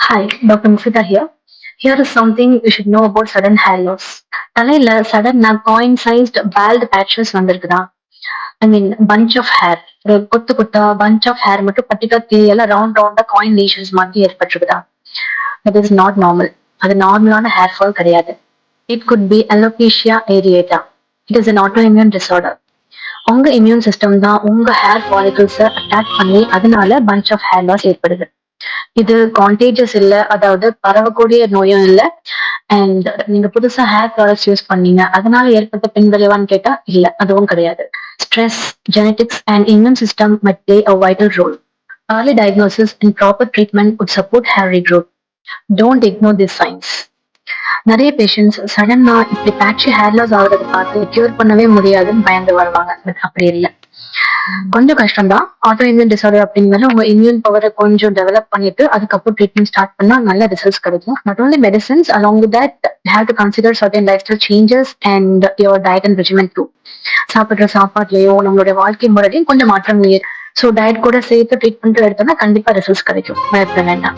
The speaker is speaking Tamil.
Hi, Dr. Mufida here. Here is something you should know about sudden hair loss. தலையில சடனா காயின் சைஸ்ட் பேல்ட் பேட்சஸ் வந்திருக்குதா? I mean bunch of hair, ஒரு கொத்து கொத்தா பஞ்ச் ஆஃப் ஹேர் மட்டும் பர்டிகுலர் ஏரியால ரவுண்ட் ரவுண்டா காயின் லீஷன்ஸ் மாதிரி ஏற்பட்டிருக்குதா? That is not normal. அது நார்மலான ஹேர் ஃபால் கிடையாது. It could be alopecia areata. It is an autoimmune disorder. உங்க இம்யூன் சிஸ்டம் தான் உங்க ஹேர் ஃபாலிகல்ஸை அட்டாக் பண்ணி அதனால பஞ்ச் ஆஃப் ஹேர் லாஸ் ஏற்படுது. இது கான்டேஜஸ் இல்ல, அதாவது பரவக்கூடிய நோயும் இல்ல. அண்ட் நீங்க புதுசா ஹேர் ப்ராடக்ட்ஸ் யூஸ் பண்ணீங்க அதனால ஏற்பட்ட பின்விளைவான்னு கேட்டா இல்ல, அதுவும் கிடையாது. Stress, genetics and immune system might play a vital role. Early diagnosis and proper treatment would support hair regrowth. Don't ignore these signs. நிறைய பேஷண்ட்ஸ் சடனா இப்படி பேட்சி ஹேர் லாஸ் ஆகுறத பார்த்து கியூர் பண்ணவே முடியாதுன்னு பயந்து வருவாங்க. பட் அப்படி இல்லை, கொஞ்சம் கஷ்டம் தான். ஆட்டோ இம்யூன் டிசார்டர் அப்படிங்கிறது உங்க இம்யூன் பவரை கொஞ்சம் டெவலப் பண்ணிட்டு அதுக்கப்புறம் ட்ரீட்மெண்ட் ஸ்டார்ட் பண்ணா நல்ல ரிசல்ட்ஸ் கிடைக்கும். Not only medicines, along with that have to consider certain life style changes and your diet and regiment too. சாப்பிடுற சாப்பாட்லயோ நம்மளுடைய வாழ்க்கை முறையிலையும் கொஞ்சம் மாற்றம். ஸோ டயட் கூட சேர்த்து ட்ரீட்மெண்ட் எடுத்தோம்னா கண்டிப்பா ரிசல்ட்ஸ் கிடைக்கும். பயப்பட வேண்டாம்.